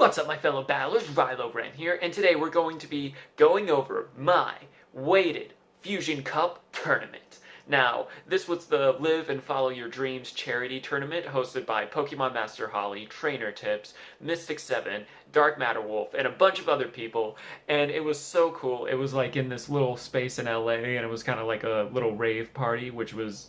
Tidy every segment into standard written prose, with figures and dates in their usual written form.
What's up, my fellow battlers? Ren here, and today we're going to be going over my weighted Fusion Cup tournament. Now, this was the Live and Follow Your Dreams charity tournament hosted by Pokemon Master Holly, Trainer Tips, Mystic7, Dark Matter Wolf, and a bunch of other people, and it was so cool. It was like in this little space in LA, and it was kind of like a little rave party, which was...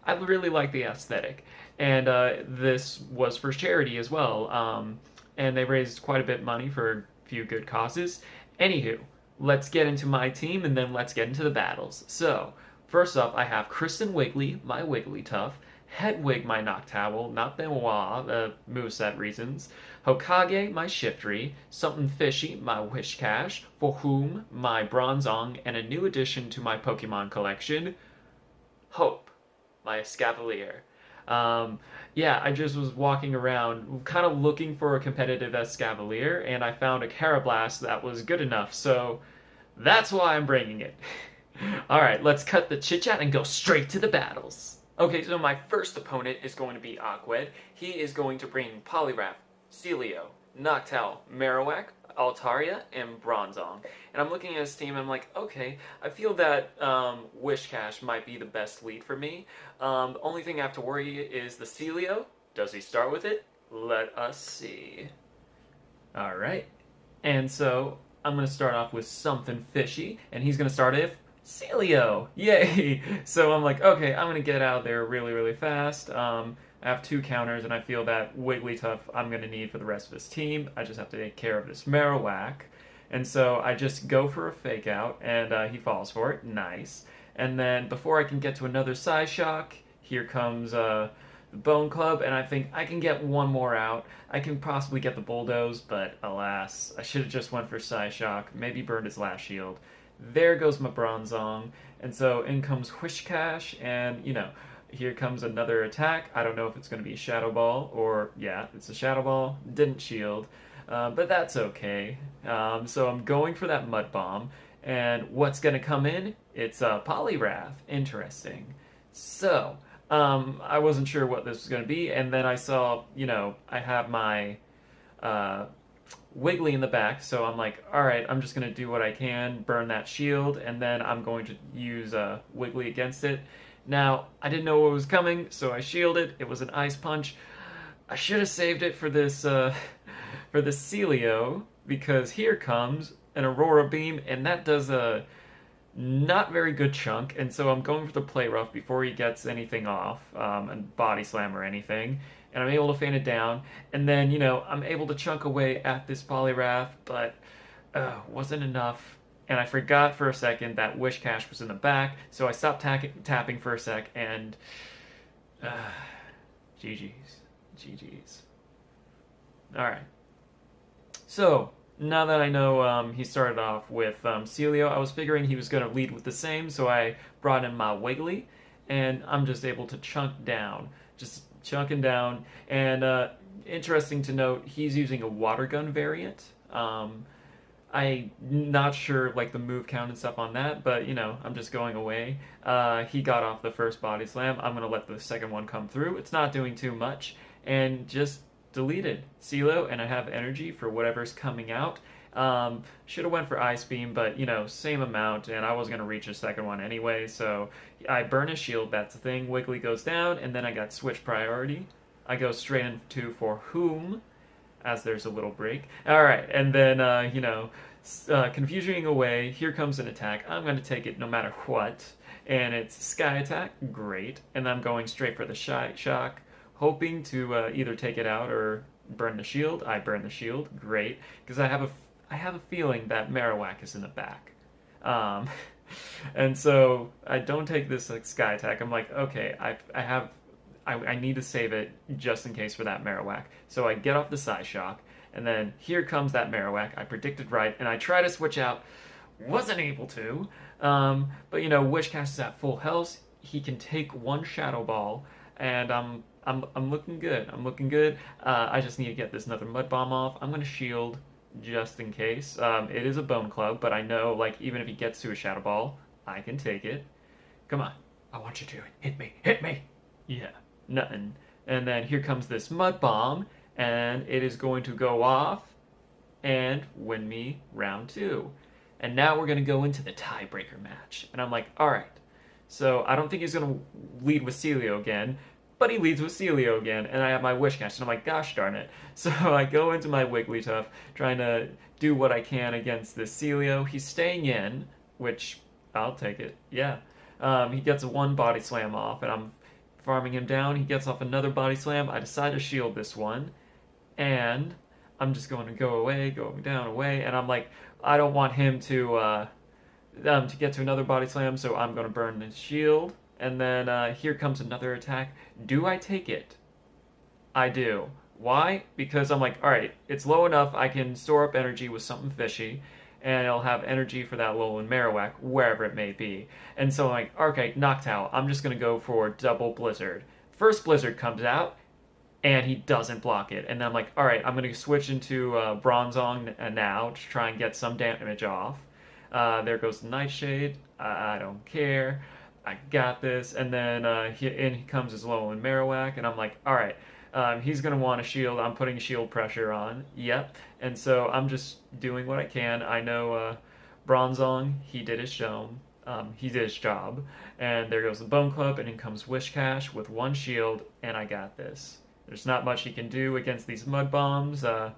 I really like the aesthetic. And this was for charity as well. And they raised quite a bit of money for a few good causes. Anywho, let's get into my team and then let's get into the battles. So, first off, I have Kristen Wiggly, my Wigglytuff, Hedwig, my Noctowl, not Benoit, moveset reasons, Hokage, my Shiftry, Something Fishy, my Wishcash, For Whom, my Bronzong, and a new addition to my Pokemon collection, Hope, my Escavalier. Yeah, I just was walking around kind of looking for a competitive Escavalier, and I found a Carablast that was good enough, so that's why I'm bringing it. Alright, let's cut the chit-chat and go straight to the battles. Okay, so my first opponent is going to be Aqua. He is going to bring Poliwrath, Celio, Noctowl, Marowak, Altaria, and Bronzong. And I'm looking at his team and I'm like, okay, I feel that Wishcash might be the best lead for me. Only thing I have to worry is the Celio. Does he start with it? Let us see. Alright. And so, I'm going to start off with Something Fishy, and he's going to start with Celio! Yay! So I'm like, okay, I'm going to get out of there really, really fast. I have 2 counters, and I feel that Wigglytuff I'm going to need for the rest of his team. I just have to take care of this Marowak. And so I just go for a Fake Out, and he falls for it. Nice. And then before I can get to another Psyshock, here comes the Bone Club, and I think I can get one more out. I can possibly get the Bulldoze, but alas, I should have just went for Psyshock, maybe burned his last shield. There goes my Bronzong, and so in comes Wishcash, and, you know, here comes another attack. I don't know if it's going to be a Shadow Ball, or, yeah, it's a Shadow Ball. Didn't shield, but that's okay. So I'm going for that Mud Bomb, and what's going to come in? It's a Poliwrath. Interesting. So, I wasn't sure what this was going to be, and then I saw, you know, I have my Wiggly in the back, so I'm like, alright, I'm just going to do what I can, burn that shield, and then I'm going to use Wiggly against it. Now, I didn't know what was coming, so I shielded. It was an Ice Punch. I should have saved it for this Celio, because here comes an Aurora Beam, and that does a not very good chunk, and so I'm going for the Play Rough before he gets anything off, and Body Slam or anything, and I'm able to fan it down, and then, you know, I'm able to chunk away at this Poliwrath, but wasn't enough. And I forgot for a second that Wishcash was in the back, so I stopped tapping for a sec, and GG's. Alright. So, now that I know he started off with Celio, I was figuring he was going to lead with the same, so I brought in my Wiggly, and I'm just able to chunk down. Just chunking down, and interesting to note, he's using a Water Gun variant. I'm not sure, like, the move count and stuff on that, but, you know, I'm just going away. He got off the first Body Slam. I'm going to let the second one come through. It's not doing too much. And just deleted Celio, and I have energy for whatever's coming out. Should have went for Ice Beam, but, you know, same amount, and I was going to reach a second one anyway, so I burn his shield, that's the thing. Wiggly goes down, and then I got Switch Priority. I go straight into For Whom, as there's a little break. Alright, and then, you know, confusing away, here comes an attack. I'm going to take it no matter what, and it's Sky Attack, great, and I'm going straight for the Shock, hoping to either take it out or burn the shield. I burn the shield, great, because I have a feeling that Marowak is in the back. And so, I don't take this like, Sky Attack. I'm like, okay, I need to save it just in case for that Marowak. So I get off the Psyshock, and then here comes that Marowak. I predicted right, and I try to switch out. Wasn't able to. But, you know, Wishcash is at full health. He can take one Shadow Ball, and I'm looking good. I'm looking good. I just need to get this another Mud Bomb off. I'm going to shield just in case. It is a Bone Club, but I know, like, even if he gets to a Shadow Ball, I can take it. Come on. I want you to. Hit me. Hit me. Yeah. Nothing. And then here comes this Mud Bomb, and it is going to go off. and win me round 2. And now we're going to go into the tiebreaker match. And I'm like, all right. So I don't think he's going to lead with Celio again, but he leads with Celio again, and I have my Whiscash, and I'm like, gosh darn it. So I go into my Wigglytuff, trying to do what I can against this Celio. He's staying in, which I'll take it, yeah. He gets one Body Slam off, and I'm farming him down. He gets off another Body Slam. I decide to shield this one, and I'm just going to go away, going down, away, and I'm like, I don't want him to get to another Body Slam, so I'm going to burn his shield. And then here comes another attack. Do I take it? I do. Why? Because I'm like, alright, it's low enough I can store up energy with something fishy, and I'll have energy for that Alolan Marowak, wherever it may be. And so I'm like, okay, Noctowl, I'm just going to go for double Blizzard. First Blizzard comes out, and he doesn't block it. And then I'm like, alright, I'm going to switch into Bronzong now to try and get some damage off. There goes the Nightshade. I don't care. I got this. And then in comes his Alolan Marowak, and I'm like, alright, he's going to want a shield. I'm putting shield pressure on. Yep. And so I'm just doing what I can. I know Bronzong, he did his job. He did his job. And there goes the Bone Club, and in comes Whiscash with one shield, and I got this. There's not much he can do against these Mud Bombs. And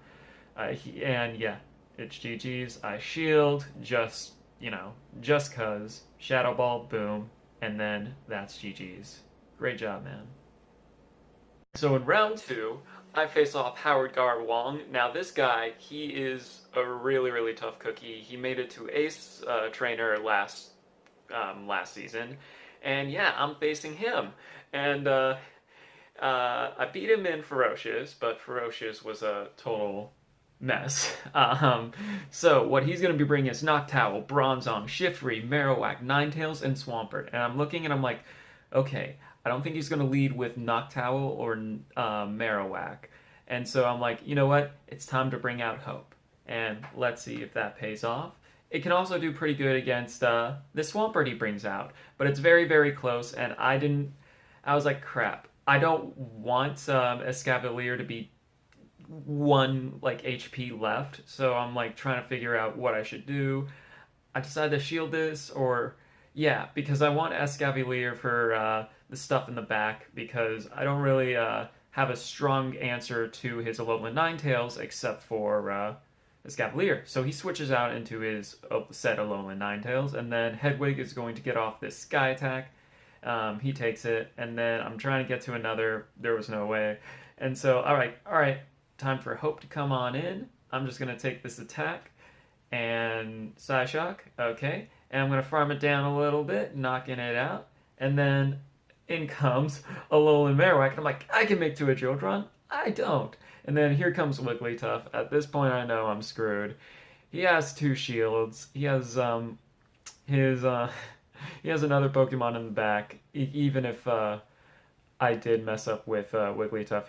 yeah, it's GG's. I shield, just cuz. Shadow Ball, boom. And then that's GG's. Great job, man. So in round 2, I face off Howard Garhwal. Now this guy, he is a really, really tough cookie. He made it to Ace Trainer last season. And yeah, I'm facing him. And I beat him in Ferocious, but Ferocious was a total mess. So what he's going to be bringing is Noctowl, Bronzong, Shiftry, Marowak, Ninetales, and Swampert. And I'm looking and I'm like, okay, I don't think he's going to lead with Noctowl or Marowak. And so I'm like, you know what? It's time to bring out Hope. And let's see if that pays off. It can also do pretty good against the Swampert he brings out. But it's very, very close, and I was like, crap. I don't want Escavalier to be one HP left, so I'm like trying to figure out what I should do. I decided to shield this, or yeah, because I want Escavalier for the stuff in the back, because I don't really have a strong answer to his Alolan Ninetales except for Escavalier. So he switches out into his set Alolan Ninetales, and then Hedwig is going to get off this Sky Attack. He takes it, and then I'm trying to get to another. There was no way. And so, all right, time for Hope to come on in. I'm just going to take this attack and Psyshock, okay. And I'm going to farm it down a little bit, knocking it out. And then in comes Alolan Marowak, and I'm like, I can make to a Jolteon. I don't. And then here comes Wigglytuff. At this point, I know I'm screwed. He has 2 shields. He has he has another Pokemon in the back. Even if I did mess up with Wigglytuff,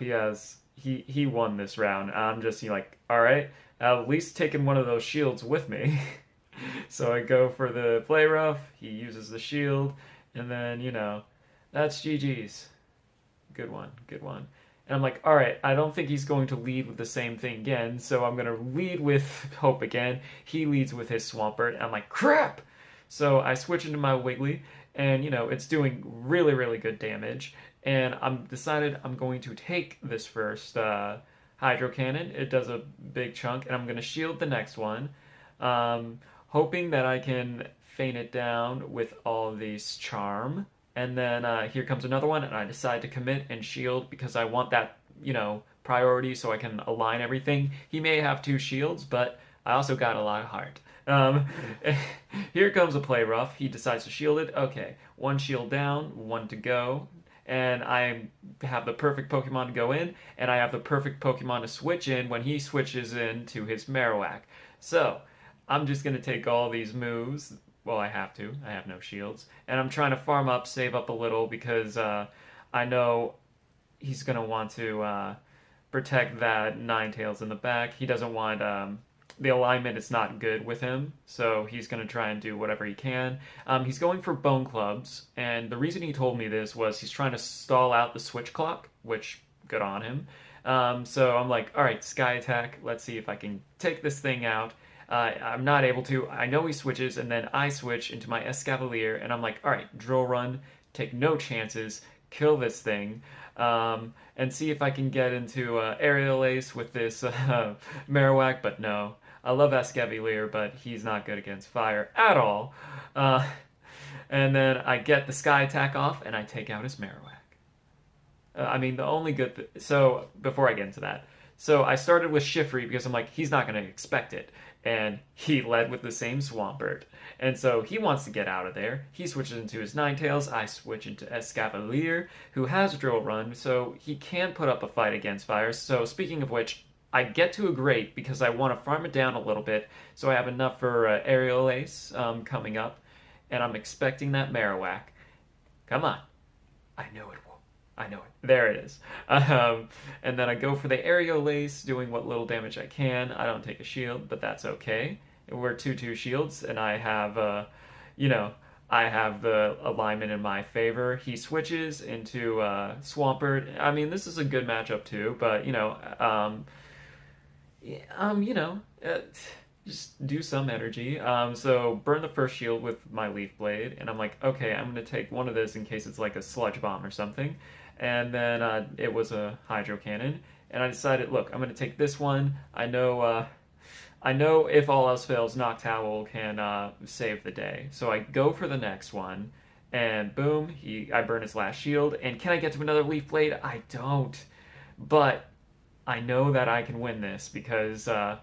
he won this round. I'm just like, all right, I'll at least taking one of those shields with me. So I go for the Play Rough. He uses the shield, and then that's GG's. Good one, good one. And I'm like, all right, I don't think he's going to lead with the same thing again, so I'm going to lead with Hope again. He leads with his Swampert, and I'm like, crap! So I switch into my Wiggly, and, it's doing really, really good damage. And I'm decided I'm going to take this first Hydro Cannon. It does a big chunk, and I'm going to shield the next one, hoping that I can feint it down with all of these Charm. And then here comes another one, and I decide to commit and shield because I want that, priority so I can align everything. He may have 2 shields, but I also got a lot of heart. Here comes a Play Rough. He decides to shield it. Okay, 1 shield down, 1 to go. And I have the perfect Pokemon to go in, and I have the perfect Pokemon to switch in when he switches into his Marowak. So, I'm just going to take all these moves. Well, I have to. I have no shields. And I'm trying to farm up, save up a little, because I know he's going to want to protect that Ninetales in the back. He doesn't want... the alignment is not good with him, so he's going to try and do whatever he can. He's going for Bone Clubs, and the reason he told me this was he's trying to stall out the switch clock, which, good on him. So I'm like, all right, Sky Attack. Let's see if I can take this thing out. I'm not able to. I know he switches, and then I switch into my Escavalier, and I'm like, all right, Drill Run, take no chances, kill this thing, and see if I can get into Aerial Ace with this Marowak, but no. I love Escavalier, but he's not good against fire at all. And then I get the Sky Attack off, and I take out his Marowak. I mean, the only good... So, before I get into that, so I started with Shiftry because I'm like, he's not going to expect it. And he led with the same Swampert. And so he wants to get out of there. He switches into his Ninetales. I switch into Escavalier, who has Drill Run, so he can put up a fight against fire. So speaking of which, I get to a Great because I want to farm it down a little bit, so I have enough for Aerial Ace coming up. And I'm expecting that Marowak. Come on. I know it will. I know it. There it is. And then I go for the Aerial Ace, doing what little damage I can. I don't take a shield, but that's okay. We're 2-2 shields, and I have, I have the alignment in my favor. He switches into Swampert. I mean, this is a good matchup too, but, just do some energy. So burn the first shield with my Leaf Blade, and I'm like, okay, I'm going to take one of this in case it's like a Sludge Bomb or something. And then it was a Hydro Cannon, and I decided, look, I'm going to take this one. I know if all else fails, Noctowl can save the day. So I go for the next one, and boom, I burn his last shield. And can I get to another Leaf Blade? I don't. But I know that I can win this because I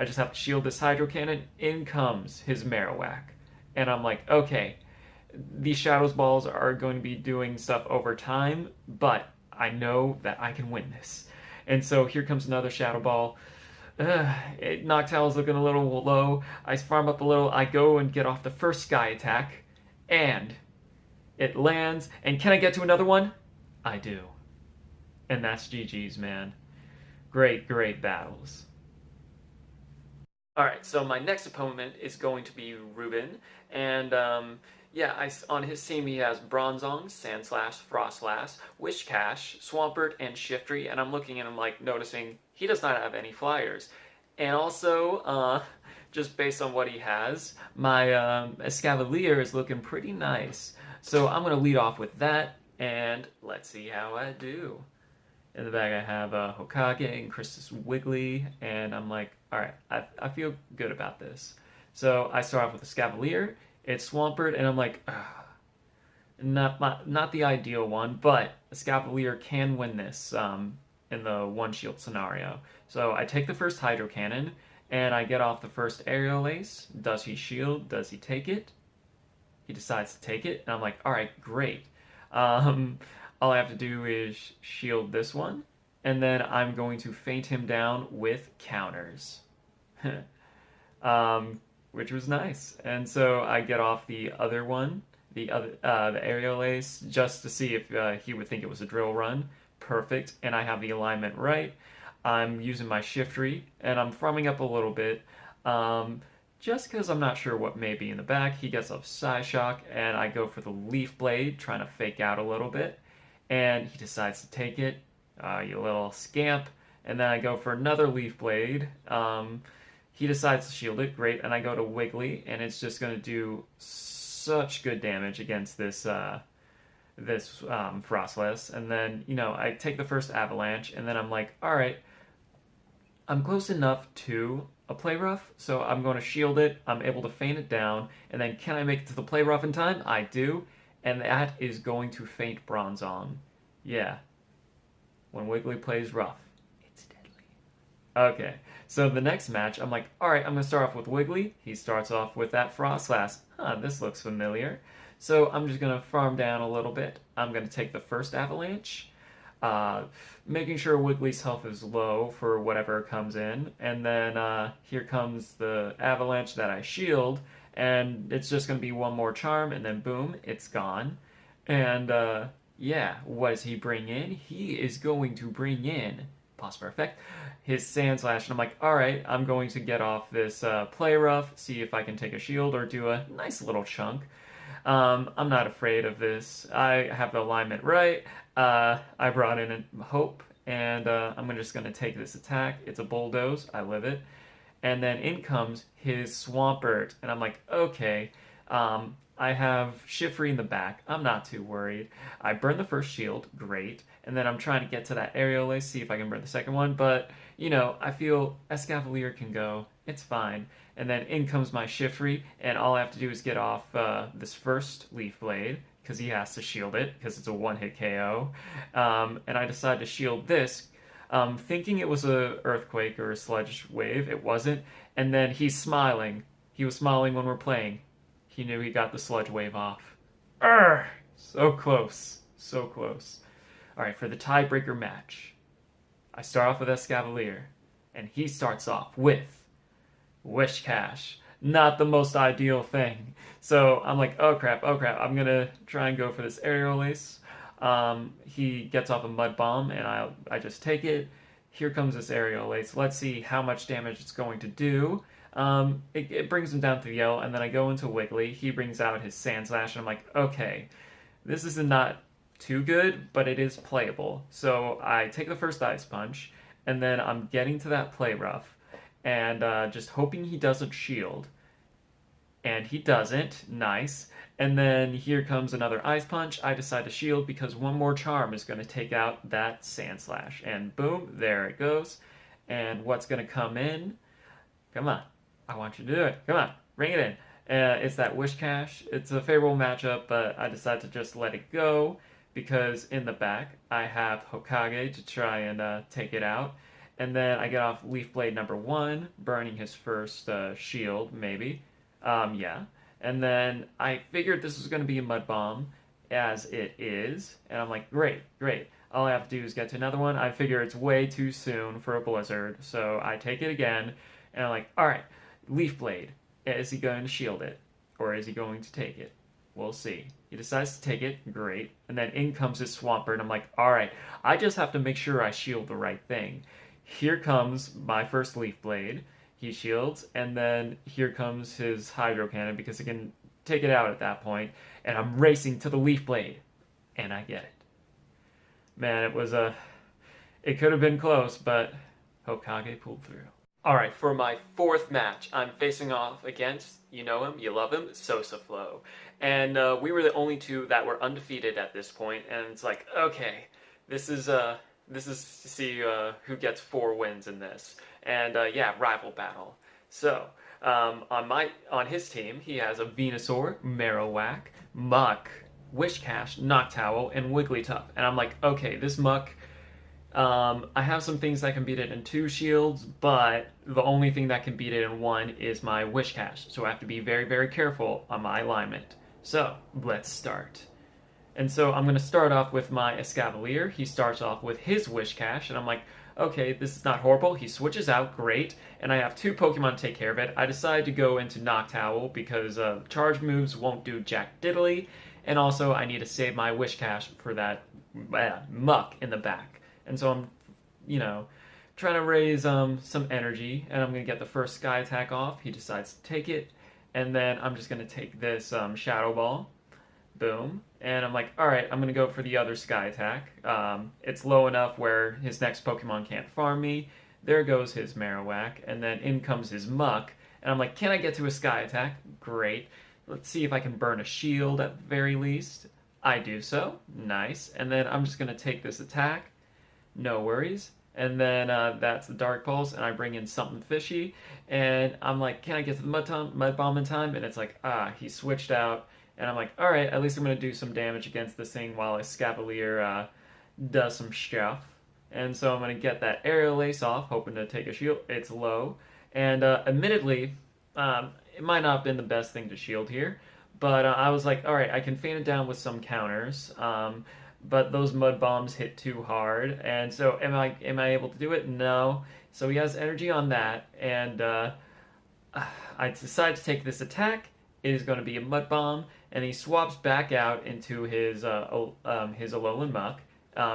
just have to shield this Hydro Cannon. In comes his Marowak. And I'm like, okay, these Shadows Balls are going to be doing stuff over time, but I know that I can win this. And so here comes another Shadow Ball. Noctowl's looking a little low. I farm up a little. I go and get off the first Sky Attack, and it lands. And can I get to another one? I do. And that's GG's, man. Great, great battles. Alright, so my next opponent is going to be Rubin, and on his team he has Bronzong, Sandslash, Frostlass, Wishcash, Swampert, and Shiftry, and I'm looking at him like noticing he does not have any flyers. And also, just based on what he has, my Escavalier is looking pretty nice. So I'm going to lead off with that, and let's see how I do. In the bag I have Hokage and Christus Wiggly, and I'm like, alright, I feel good about this. So I start off with Escavalier, it's Swampert, and I'm like, not the ideal one, but Escavalier can win this in the one-shield scenario. So I take the first Hydro Cannon, and I get off the first Aerial Ace. Does he shield? Does he take it? He decides to take it, and I'm like, alright, great. All I have to do is shield this one, and then I'm going to feint him down with counters. Which was nice. And so I get off the other one, the Aerial Ace, just to see if he would think it was a Drill Run. Perfect. And I have the alignment right. I'm using my Shiftry, and I'm farming up a little bit. Just because I'm not sure what may be in the back. He gets up Psyshock, and I go for the Leaf Blade, trying to fake out a little bit. And he decides to take it, you little scamp. And then I go for another Leaf Blade. He decides to shield it, great. And I go to Wiggly, and it's just going to do such good damage against this Frostlass. And then, I take the first Avalanche, and then I'm like, alright, I'm close enough to a Play Rough, so I'm going to shield it. I'm able to feint it down, and then can I make it to the Play Rough in time? I do. And that is going to feint Bronzong. Yeah. When Wiggly plays rough, it's deadly. Okay, so the next match, I'm like, alright, I'm going to start off with Wiggly. He starts off with that Frostlass. This looks familiar. So I'm just going to farm down a little bit. I'm going to take the first Avalanche, making sure Wiggly's health is low for whatever comes in. And then here comes the Avalanche that I shield. And it's just going to be one more charm, and then boom, it's gone. And, what does he bring in? He is going to bring in, pause for effect, his Sandslash. And I'm like, alright, I'm going to get off this Play Rough, see if I can take a shield or do a nice little chunk. I'm not afraid of this. I have the alignment right. I brought in Hope, and I'm just going to take this attack. It's a bulldoze. I live it. And then in comes his Swampert, and I'm like, okay, I have Shiftry in the back. I'm not too worried. I burn the first shield, great, and then I'm trying to get to that Aerial Ace, see if I can burn the second one, but, I feel Escavalier can go. It's fine. And then in comes my Shiftry, and all I have to do is get off this first Leaf Blade, because he has to shield it, because it's a one-hit KO, and I decide to shield this, thinking it was a earthquake or a sludge wave. It wasn't. And then he's smiling. He was smiling when we're playing. He knew he got the sludge wave off. Urgh! So close. So close. Alright, for the tiebreaker match, I start off with Escavalier, and he starts off with Whiscash. Not the most ideal thing. So I'm like, oh crap. I'm gonna try and go for this Aerial Ace. He gets off a Mud Bomb, and I just take it. Here comes this Aerial Ace. Let's see how much damage it's going to do. It brings him down to the yellow, and then I go into Wiggly. He brings out his Sand Slash, and I'm like, okay, this is not too good, but it is playable. So I take the first Ice Punch, and then I'm getting to that Play Rough, and just hoping he doesn't shield. And he doesn't. Nice. And then here comes another Ice Punch. I decide to shield because one more charm is going to take out that Sand Slash. And boom, there it goes. And what's going to come in? Come on. I want you to do it. Come on. Bring it in. It's that Whiscash. It's a favorable matchup, but I decided to just let it go because in the back I have Hokage to try and take it out. And then I get off Leaf Blade number 1, burning his first shield, maybe. Yeah. And then I figured this was going to be a Mud Bomb, as it is. And I'm like, great. All I have to do is get to another one. I figure it's way too soon for a Blizzard, so I take it again. And I'm like, alright, Leaf Blade. Is he going to shield it? Or is he going to take it? We'll see. He decides to take it, great. And then in comes his Swampert, and I'm like, alright, I just have to make sure I shield the right thing. Here comes my first Leaf Blade. He shields, and then here comes his Hydro Cannon because he can take it out at that point, and I'm racing to the Leaf Blade, and I get it. Man, it could have been close, but Hokage pulled through. Alright, for my fourth match, I'm facing off against, you know him, you love him, SosaFlow. And we were the only two that were undefeated at this point, and it's like, okay, this is to see who gets 4 wins in this. And yeah, rival battle. So, on his team, he has a Venusaur, Marowak, Muck, Whiscash, Noctowl, and Wigglytuff. And I'm like, okay, this Muck, I have some things that can beat it in 2 shields, but the only thing that can beat it in 1 is my Whiscash. So I have to be very, very careful on my alignment. So, let's start. And so I'm going to start off with my Escavalier. He starts off with his Whiscash, and I'm like, okay, this is not horrible. He switches out, great, and I have 2 Pokemon to take care of it. I decide to go into Noctowl because charge moves won't do jack diddly, and also I need to save my Whiscash for that Muck in the back. And so I'm, trying to raise some energy, and I'm going to get the first Sky Attack off. He decides to take it, and then I'm just going to take this Shadow Ball. Boom. And I'm like, alright, I'm going to go for the other Sky Attack. It's low enough where his next Pokemon can't farm me. There goes his Marowak. And then in comes his Muck. And I'm like, can I get to a Sky Attack? Great. Let's see if I can burn a shield at the very least. I do so. Nice. And then I'm just going to take this attack. No worries. And then that's the Dark Pulse, and I bring in something fishy. And I'm like, can I get to the Mud Bomb in time? And it's like, he switched out. And I'm like, alright, at least I'm going to do some damage against this thing while Escavalier does some stuff. And so I'm going to get that Aerial Ace off, hoping to take a shield. It's low. And admittedly, it might not have been the best thing to shield here. But I was like, alright, I can feint it down with some counters. But those Mud Bombs hit too hard. And so am I able to do it? No. So he has energy on that. And I decide to take this attack. It is going to be a Mud Bomb. And he swaps back out into his Alolan Muck.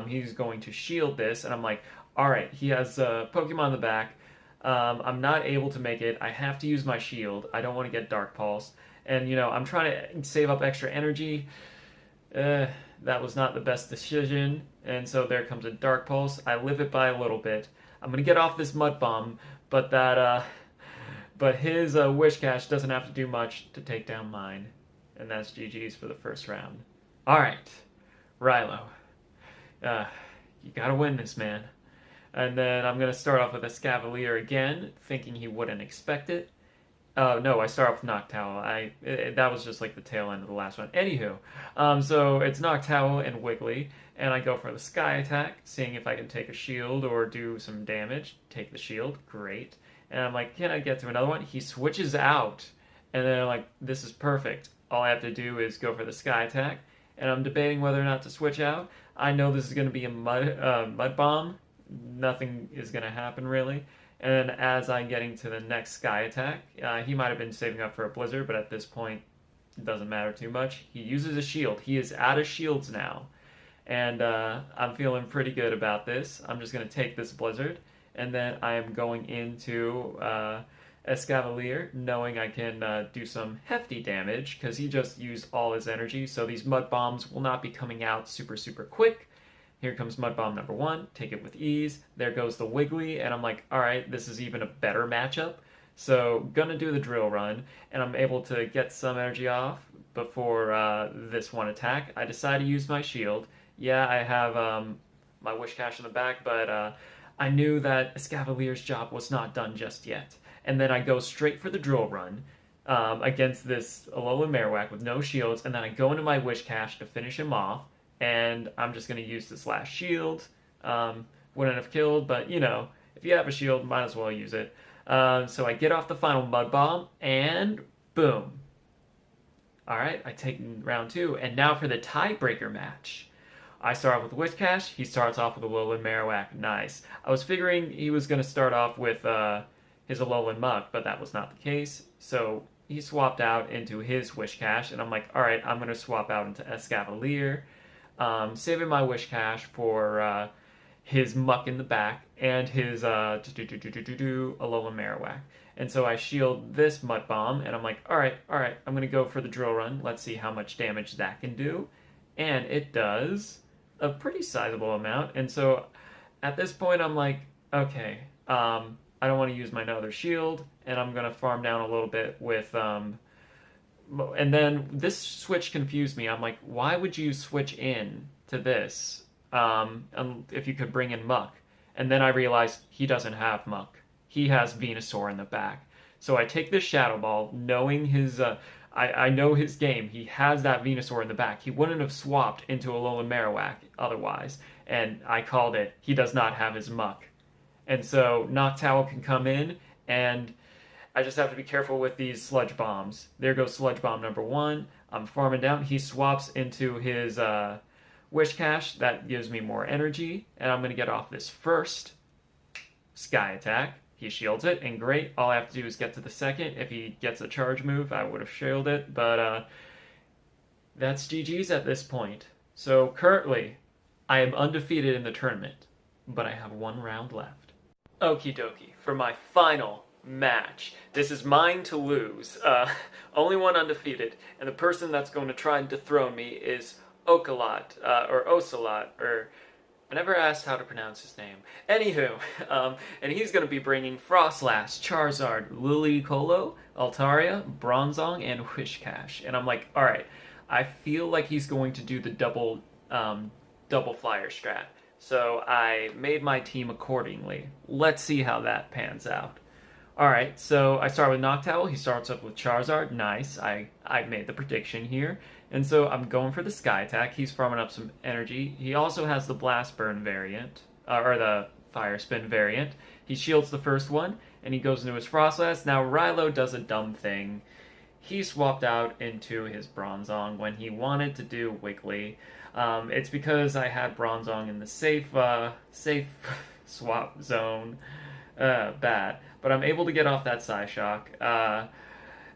He's going to shield this, and I'm like, alright, he has Pokemon in the back. I'm not able to make it. I have to use my shield. I don't want to get Dark Pulse. And, I'm trying to save up extra energy. that was not the best decision, and so there comes a Dark Pulse. I live it by a little bit. I'm gonna get off this Mud Bomb, but but his Wish Cache doesn't have to do much to take down mine, and that's GG's for the first round. All right, Rilo, you gotta win this, man. And then I'm gonna start off with Escavalier again, thinking he wouldn't expect it. No, I start off with Noctowl. That was just like the tail end of the last one. Anywho, so it's Noctowl and Wiggly, and I go for the Sky Attack, seeing if I can take a shield or do some damage. Take the shield, great. And I'm like, can I get to another one? He switches out, and then I'm like, this is perfect. All I have to do is go for the Sky Attack, and I'm debating whether or not to switch out. I know this is going to be a Mud Bomb. Nothing is going to happen, really. And as I'm getting to the next Sky Attack, he might have been saving up for a Blizzard, but at this point, it doesn't matter too much. He uses a shield. He is out of shields now. And I'm feeling pretty good about this. I'm just going to take this Blizzard, and then I am going into Escavalier, knowing I can do some hefty damage, because he just used all his energy, so these Mud Bombs will not be coming out super, super quick. Here comes Mud Bomb number 1, take it with ease. There goes the Wiggly, and I'm like, alright, this is even a better matchup. So, gonna do the Drill Run, and I'm able to get some energy off before this one attack. I decide to use my shield. Yeah, I have my Wish Cache in the back, but I knew that Escavalier's job was not done just yet. And then I go straight for the Drill Run against this Alolan Marowak with no shields, and then I go into my Wish Cache to finish him off. And I'm just going to use this last shield. Wouldn't have killed, but you know, if you have a shield, might as well use it. So I get off the final Mud Bomb, and boom. Alright, I take round 2, and now for the tiebreaker match. I start off with Wish Cache, he starts off with a Alolan Marowak, nice. I was figuring he was going to start off with his Alolan Muk, but that was not the case. So he swapped out into his Wish Cache, and I'm like, alright, I'm going to swap out into Escavalier. Saving my Wish Cache for his Muck in the back and his Alolan Marowak. And so I shield this Mud Bomb, and I'm like, alright, I'm going to go for the Drill Run. Let's see how much damage that can do. And it does a pretty sizable amount. And so at this point, I'm like, okay, I don't want to use my other shield, and I'm going to farm down a little bit with... And then this switch confused me. I'm like, why would you switch in to this if you could bring in Muck? And then I realized he doesn't have Muck. He has Venusaur in the back. So I take this Shadow Ball, knowing his... I know his game. He has that Venusaur in the back. He wouldn't have swapped into a Alolan Marowak otherwise. And I called it. He does not have his Muck. And so Noctowl can come in, and... I just have to be careful with these Sludge Bombs. There goes Sludge Bomb number 1. I'm farming down. He swaps into his Wish Cache. That gives me more energy. And I'm going to get off this first Sky Attack. He shields it, and great. All I have to do is get to the second. If he gets a charge move, I would have shielded it. But that's GG's at this point. So currently, I am undefeated in the tournament. But I have 1 round left. Okie dokie. For my final match. This is mine to lose. Only one undefeated, and the person that's going to try and dethrone me is OkaLot, or OkaLot, or I never asked how to pronounce his name. Anywho, and he's going to be bringing Frostlass, Charizard, Lilycolo, Altaria, Bronzong, and Wish Cache. And I'm like, alright, I feel like he's going to do the double flyer strat. So I made my team accordingly. Let's see how that pans out. Alright, so I start with Noctowl. He starts up with Charizard. Nice. I made the prediction here. And so I'm going for the Sky Attack. He's farming up some energy. He also has the Blast Burn variant, or the Fire Spin variant. He shields the first one, and he goes into his Frostlass. Now, Rilo does a dumb thing. He swapped out into his Bronzong when he wanted to do Wiggly. It's because I had Bronzong in the safe swap zone. Bad. But I'm able to get off that Psyshock.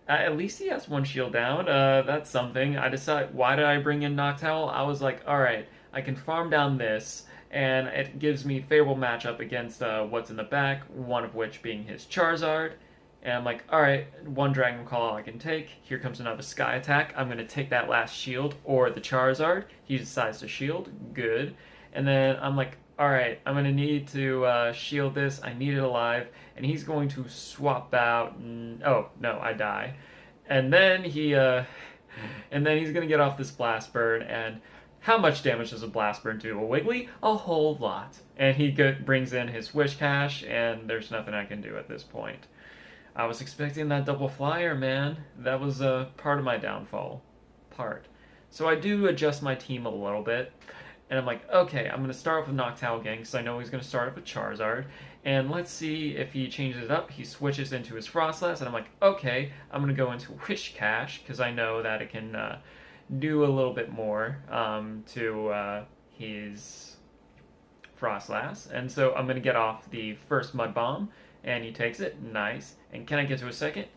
At least he has 1 shield down. That's something. I decided, why did I bring in Noctowl? I was like, alright, I can farm down this, and it gives me favorable matchup against what's in the back, one of which being his Charizard. And I'm like, alright, one Dragon Claw I can take. Here comes another Sky Attack. I'm going to take that last shield, or the Charizard. He decides to shield. Good. And then I'm like, alright, I'm going to need to shield this. I need it alive. And he's going to swap out. Oh, no, I die. And then he's going to get off this Blast Burn, and how much damage does a Blast Burn do to a Wiggly? A whole lot. And he brings in his Wish Cache, and there's nothing I can do at this point. I was expecting that double flyer, man. That was part of my downfall. So I do adjust my team a little bit, and I'm like, okay, I'm going to start off with Noctowl again, because I know he's going to start off with Charizard. And let's see if he changes it up. He switches into his Frostlass, and I'm like, okay, I'm going to go into Wish Cache, because I know that it can do a little bit more to his Frostlass. And so I'm going to get off the first Mud Bomb, and he takes it. Nice. And can I get to a second?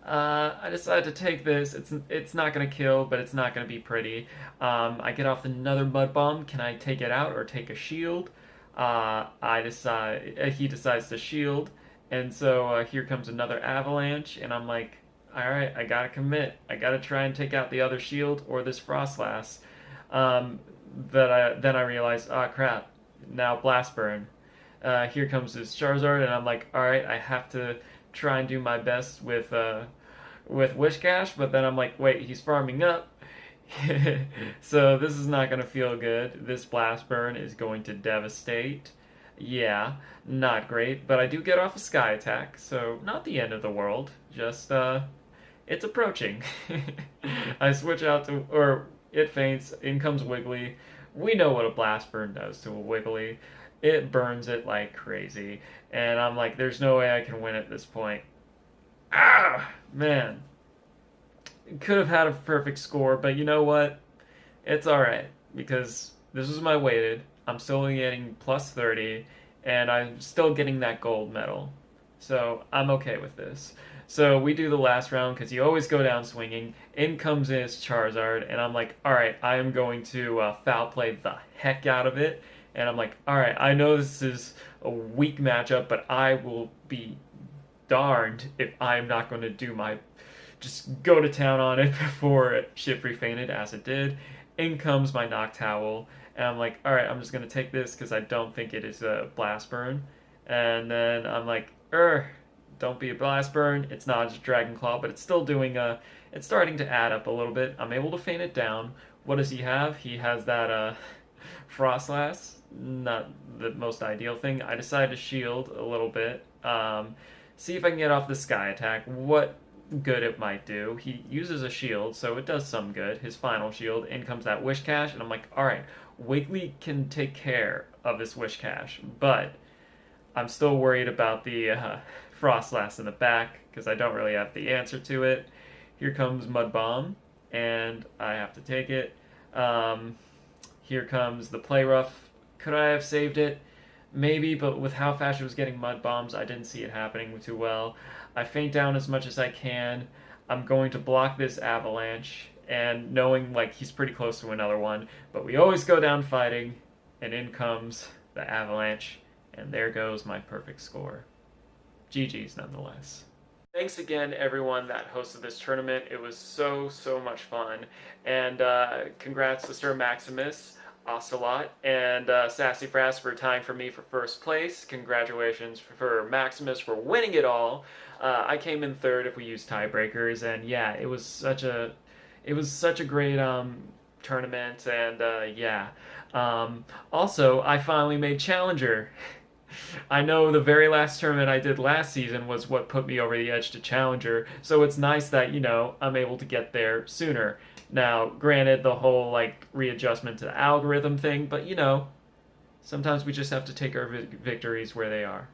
I decided to take this. It's not going to kill, but it's not going to be pretty. I get off another Mud Bomb. Can I take it out or take a shield? He decides to shield, and so here comes another Avalanche, and I'm like, alright, I gotta commit. I gotta try and take out the other shield or this Frostlass. Then I realized, oh crap, now Blast Burn. Here comes this Charizard, and I'm like, alright, I have to try and do my best with Wish Cache, but then I'm like, wait, he's farming up. So this is not going to feel good. This Blast Burn is going to devastate. Yeah, not great, but I do get off a Sky Attack, so not the end of the world, just, it's approaching. I switch out to, or it faints, in comes Wiggly. We know what a Blast Burn does to a Wiggly. It burns it like crazy, and I'm like, there's no way I can win at this point. Ah, man. Could have had a perfect score, but you know what? It's alright, because this is my weighted. I'm still getting plus 30, and I'm still getting that gold medal. So I'm okay with this. So we do the last round, because you always go down swinging. In comes his Charizard, and I'm like, alright, I am going to foul play the heck out of it. And I'm like, alright, I know this is a weak matchup, but I will be darned if I'm not going to do my... just go to town on it before Shiftry fainted, as it did. In comes my Noctowl, and I'm like, alright, I'm just going to take this because I don't think it is a Blast Burn. And then I'm like, don't be a Blast Burn. It's not a Dragon Claw, but it's still doing it's starting to add up a little bit. I'm able to faint it down. What does he have? He has that Frostlass. Not the most ideal thing. I decided to shield a little bit. See if I can get off the Sky Attack. What good it might do. He uses a shield, so it does some good. His final shield. In comes that Wish Cache, and I'm like, alright, Wiggly can take care of this Wish Cache, but I'm still worried about the Frostlass in the back, because I don't really have the answer to it. Here comes Mud Bomb, and I have to take it. Here comes the Play Rough. Could I have saved it? Maybe, but with how fast it was getting Mud Bombs, I didn't see it happening too well. I faint down as much as I can. I'm going to block this Avalanche, and knowing like he's pretty close to another one, but we always go down fighting, and in comes the Avalanche, and there goes my perfect score. GG's nonetheless. Thanks again, everyone that hosted this tournament. It was so much fun, and congrats to Sir Maximus, OkaLot, and Sassafras for tying for me for first place. Congratulations for Maximus for winning it all. I came in third if we used tiebreakers, and yeah, it was such a great tournament, and yeah. Also, I finally made Challenger. I know the very last tournament I did last season was what put me over the edge to Challenger, so it's nice that, you know, I'm able to get there sooner. Now, granted, the whole, like, readjustment to the algorithm thing, but, you know, sometimes we just have to take our victories where they are.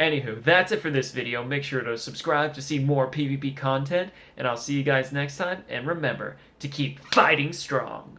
Anywho, that's it for this video. Make sure to subscribe to see more PvP content, and I'll see you guys next time, and remember to keep fighting strong.